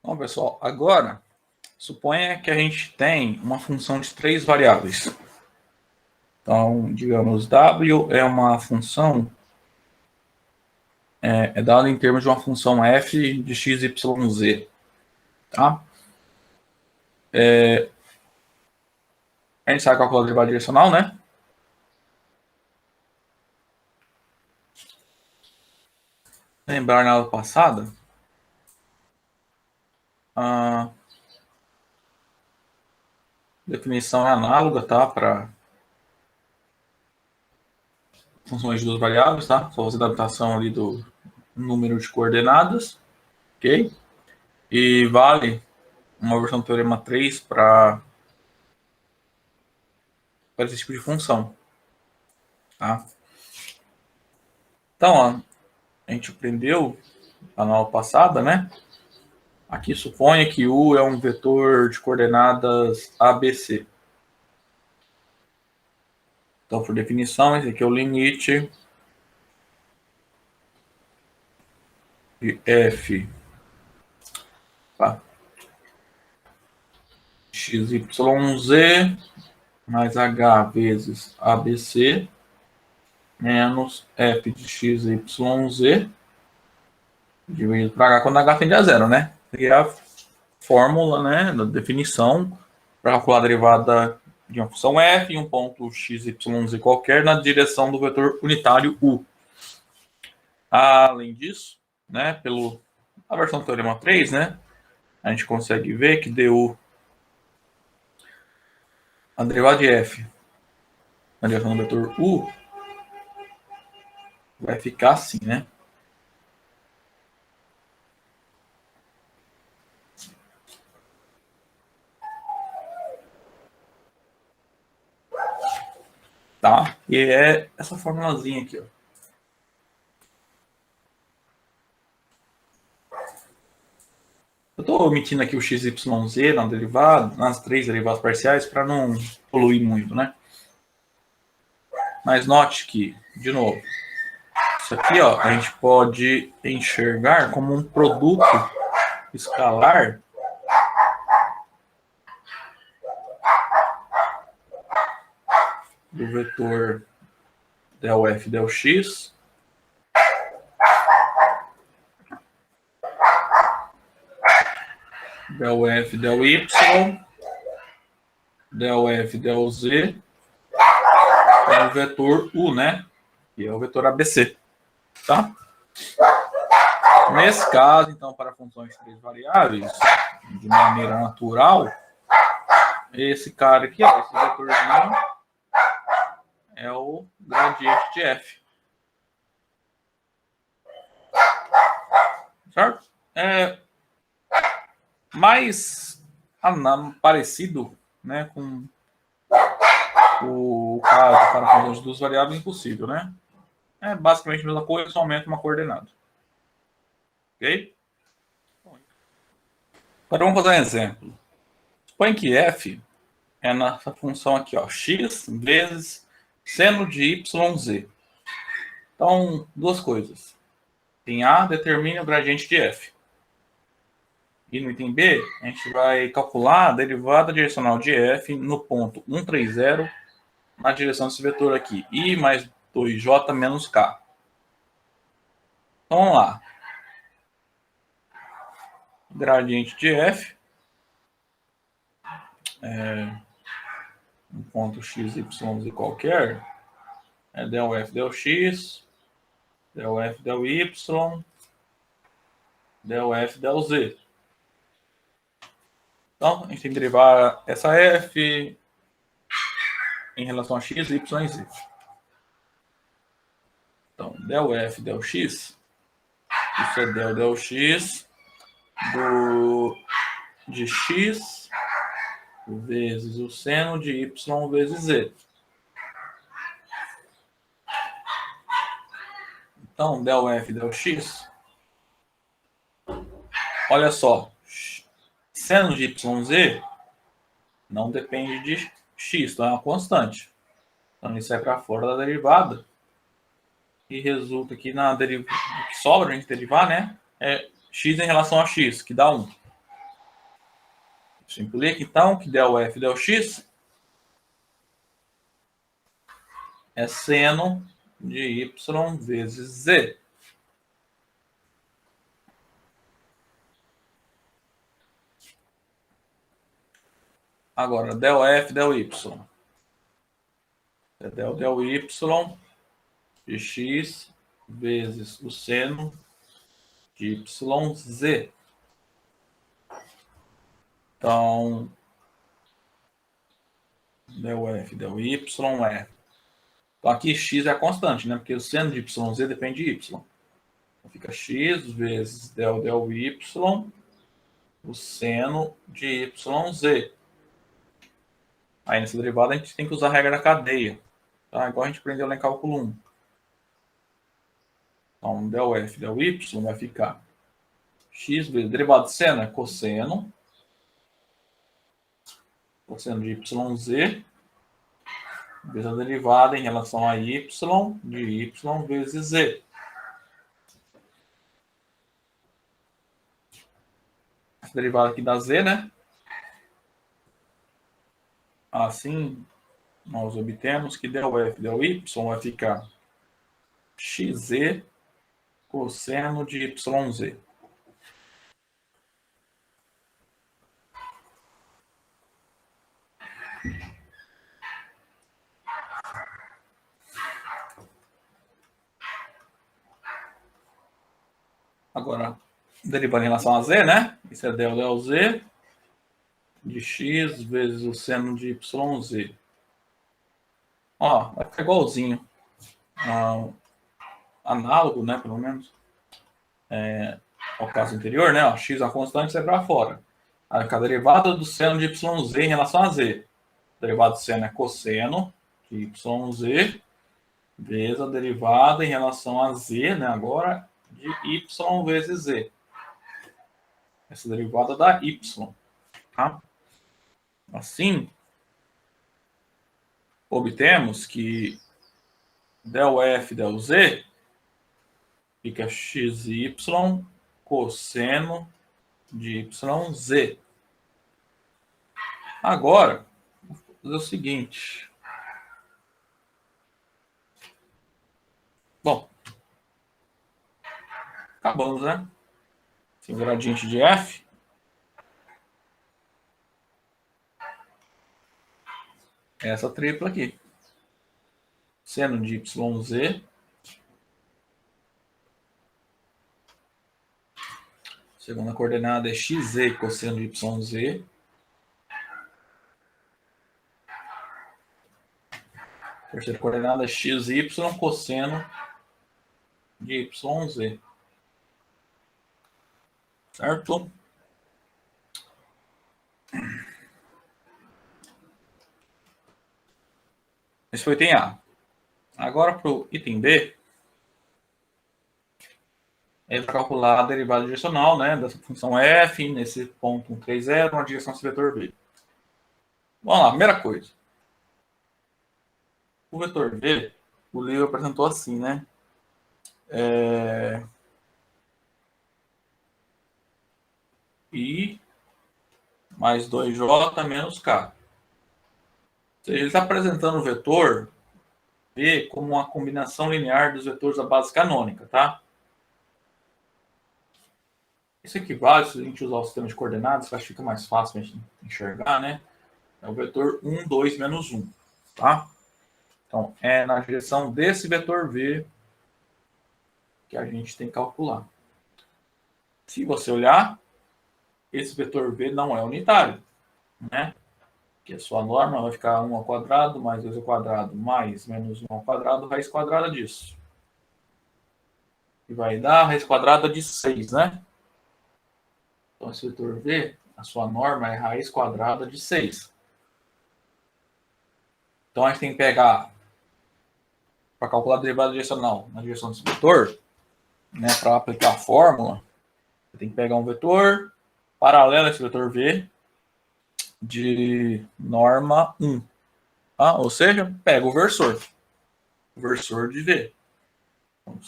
Bom, pessoal, agora suponha que a gente tem uma função de 3 variáveis. Então, digamos, w é uma função, é dada em termos de uma função f de x, y, z. Tá? A gente sabe calcular a derivada direcional, né? Lembrar na aula passada, a definição é análoga, tá? Para funções de 2 variáveis, tá? Só fazer adaptação ali do número de coordenadas, ok? E vale uma versão do teorema 3 para esse tipo de função, tá? Então, ó, a gente aprendeu na aula passada, né? Aqui suponha que U é um vetor de coordenadas ABC. Então, por definição, esse aqui é o limite de f, tá? XYZ mais H vezes ABC menos f de XYZ dividido por H quando H tende a zero, né? Essa é a fórmula, né, da definição para calcular a derivada de uma função f em um ponto x, y, z qualquer na direção do vetor unitário u. Além disso, né, a versão do teorema 3, né, a gente consegue ver que du, a derivada de f na direção do vetor u, vai ficar assim, né? Tá? E é essa formulazinha aqui, ó. Eu estou omitindo aqui o x, y, z na derivada, nas 3 derivadas parciais para não poluir muito, né? Mas note que, de novo, isso aqui, ó, a gente pode enxergar como um produto escalar do vetor del f del x del f del y del f del z é o vetor u, né? Que é o vetor ABC, tá? Nesse caso, então, para funções de 3 variáveis, de maneira natural, esse cara aqui, ó, esse vetorzinho, é o gradiente de f. Certo? É mais parecido, né, com o caso para funções de 2 variáveis impossível, né? É basicamente a mesma coisa, só aumenta uma coordenada. Ok? Agora vamos fazer um exemplo. Suponha que f é nessa função aqui, ó, x vezes seno de yz. Então, duas coisas. Em A, determine o gradiente de f. E no item B, a gente vai calcular a derivada direcional de f no ponto 130, na direção desse vetor aqui, i mais 2j menos k. Então, vamos lá. Gradiente de f um ponto x, y, z qualquer, é del f del x, del f del y, del f del z. Então, a gente tem que derivar essa f em relação a x, y e z. Então, del f del x, isso é del x de x vezes o seno de y vezes z. Então, del f del x, olha só, seno de yz não depende de x, então é uma constante. Então, isso é para fora da derivada. E resulta aqui na derivada, o que sobra a gente derivar, né? É x em relação a x, que dá 1. Isso implica, então, que del f del x é seno de y vezes z. Agora, del f del y. É del y de x vezes o seno de yz. Então, del f del y é... Então, aqui x é a constante, né? Porque o seno de yz depende de y. Então, fica x vezes del y, o seno de yz. Aí, nessa derivada, a gente tem que usar a regra da cadeia. Tá? Igual a gente aprendeu lá em cálculo 1. Então, del f del y vai ficar x vezes derivada de seno é cosseno de yz, vezes a derivada em relação a y de y vezes z. Essa derivada aqui dá z, né? Assim, nós obtemos que del f del y vai ficar xz cosseno de yz. Agora, derivando em relação a z, né? Isso é del z de x vezes o seno de yz. Ó, vai ficar igualzinho. Análogo, né? Pelo menos. Ao caso anterior, né? Ó, x é uma constante, sai para fora. A derivada do seno de yz em relação a z. A derivada do seno é cosseno de yz vezes a derivada em relação a z, né? Agora, de y vezes z. Essa derivada dá y. Tá? Assim, obtemos que del f del z fica xy cosseno de yz. Agora, vou fazer o seguinte. Bom, acabamos, né? Esse gradiente de f é essa tripla aqui. Seno de yz. Segunda coordenada é xz cosseno de yz. Terceira coordenada é xy cosseno de yz. Certo? Esse foi o item A. Agora, para o item B, é para calcular a derivada direcional, né, dessa função f, nesse ponto 130, na direção desse vetor v. Vamos lá, primeira coisa. O vetor v, o livro apresentou assim, né? I mais 2j menos k. Ou seja, ele está apresentando o vetor v como uma combinação linear dos vetores da base canônica, tá? Isso equivale, se a gente usar o sistema de coordenadas, que acho que fica mais fácil a gente enxergar, né? É o vetor 1, 2, menos 1, tá? Então, é na direção desse vetor v que a gente tem que calcular. Se você olhar, esse vetor v não é unitário, né? Que a sua norma vai ficar 1 ao quadrado mais 2 ao quadrado mais menos 1 ao quadrado, raiz quadrada disso. E vai dar a raiz quadrada de 6, né? Então, esse vetor v, a sua norma é raiz quadrada de 6. Então, a gente tem que pegar, para calcular a derivada direcional na direção desse vetor, né, para aplicar a fórmula, você tem que pegar um vetor paralelo a esse vetor v de norma 1. Tá? Ou seja, pega o versor de v. Então,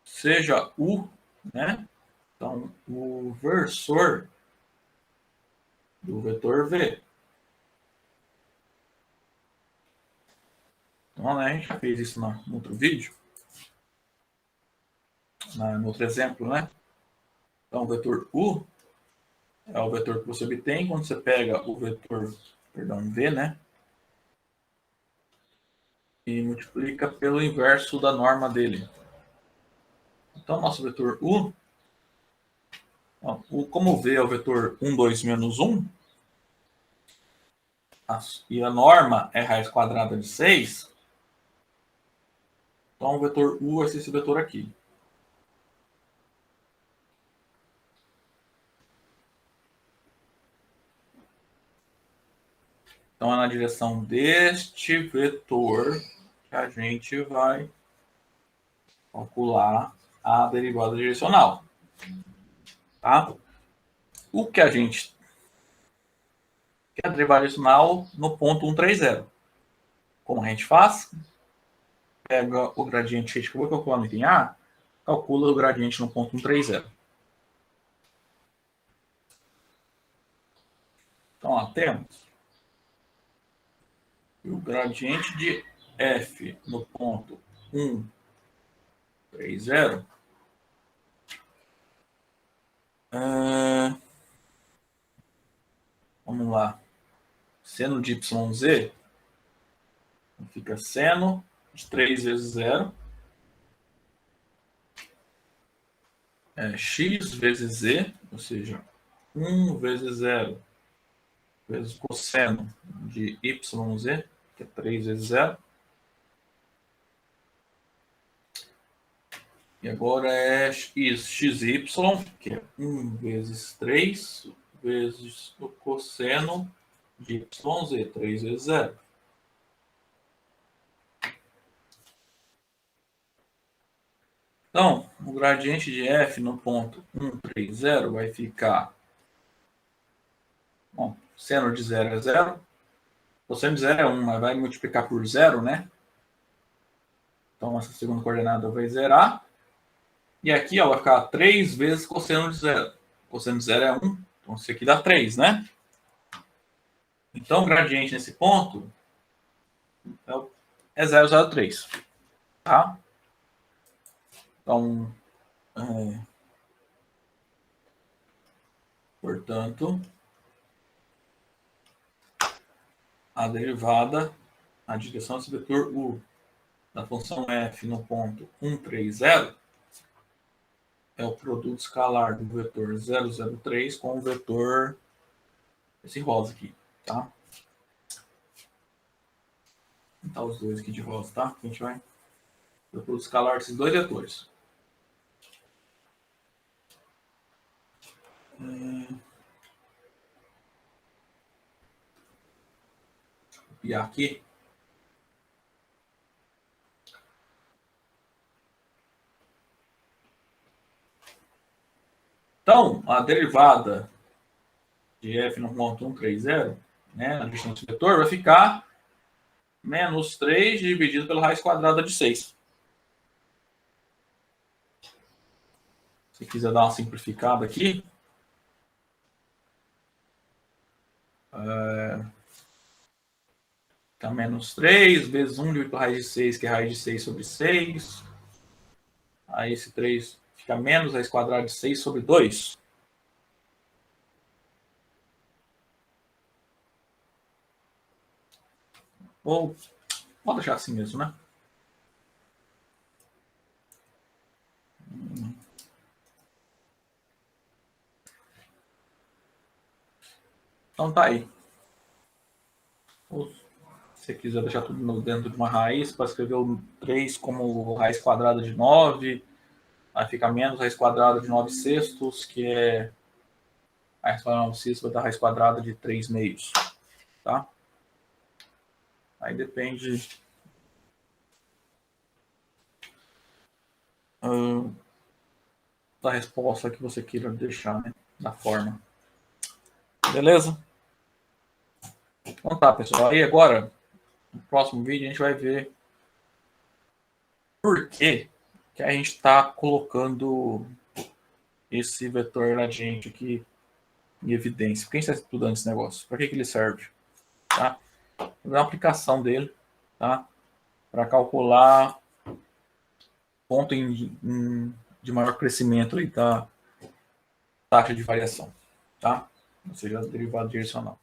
seja u, né? Então, o versor do vetor V. Então, né, a gente já fez isso no outro vídeo, no outro exemplo, né? Então, o vetor U é o vetor que você obtém quando você pega o vetor, perdão, V, né? E multiplica pelo inverso da norma dele. Então, nosso vetor U, como o V é o vetor 1, 2, menos 1, e a norma é raiz quadrada de 6, então o vetor U vai ser esse vetor aqui. Então, é na direção deste vetor que a gente vai calcular a derivada direcional. Tá? O que a gente quer derivada direcional no ponto 130. Como a gente faz? Pega o gradiente que a gente acabou calculando em A, calcula o gradiente no ponto 130. Então, ó, temos o gradiente de f no ponto 130 vamos lá, seno de yz fica seno de 3 vezes 0 x vezes z, ou seja, 1 vezes 0 vezes cosseno de yz, que é 3 vezes 0. E agora é xy, que é 1 vezes 3 vezes o cosseno de yz, 3 vezes 0. Então, o gradiente de f no ponto 130 vai ficar... Bom, seno de 0 é 0. Cosseno de 0 é 1, mas vai multiplicar por 0, né? Então, essa segunda coordenada vai zerar. E aqui ó, vai ficar 3 vezes cosseno de 0. Cosseno de 0 é 1, então isso aqui dá 3, né? Então, o gradiente nesse ponto é 0,03. Tá? Então, portanto, a derivada, a direção desse vetor U da função f no ponto 130 é o produto escalar do vetor 003 com o vetor esse rosa aqui, tá? Vou botar os dois aqui de rosa, tá? A gente vai o produto escalar desses dois vetores. E aqui então, a derivada de f no ponto 130, né, na direção desse vetor, vai ficar menos 3 dividido pela raiz quadrada de 6. Se quiser dar uma simplificada aqui, fica menos 3 vezes 1 dividido pela raiz de 6, que é raiz de 6 sobre 6. Aí esse 3 fica menos raiz quadrada de 6 sobre 2. Ou pode deixar assim mesmo, né? Então tá aí. Ou, se você quiser deixar tudo dentro de uma raiz, para escrever o 3 como raiz quadrada de 9, aí fica menos raiz quadrada de 9 sextos, que é a raiz quadrada de 9 sextos vai dar raiz quadrada de 3 meios. Tá? Aí depende da resposta que você queira deixar, né? Da forma. Beleza? Então tá, pessoal. Aí agora, no próximo vídeo, a gente vai ver por que a gente está colocando esse vetor gradiente aqui em evidência. Por que a gente está estudando esse negócio? Para que ele serve? Tá? Uma aplicação dele, tá? Para calcular ponto de maior crescimento aí da taxa de variação, tá? Ou seja, derivado direcional.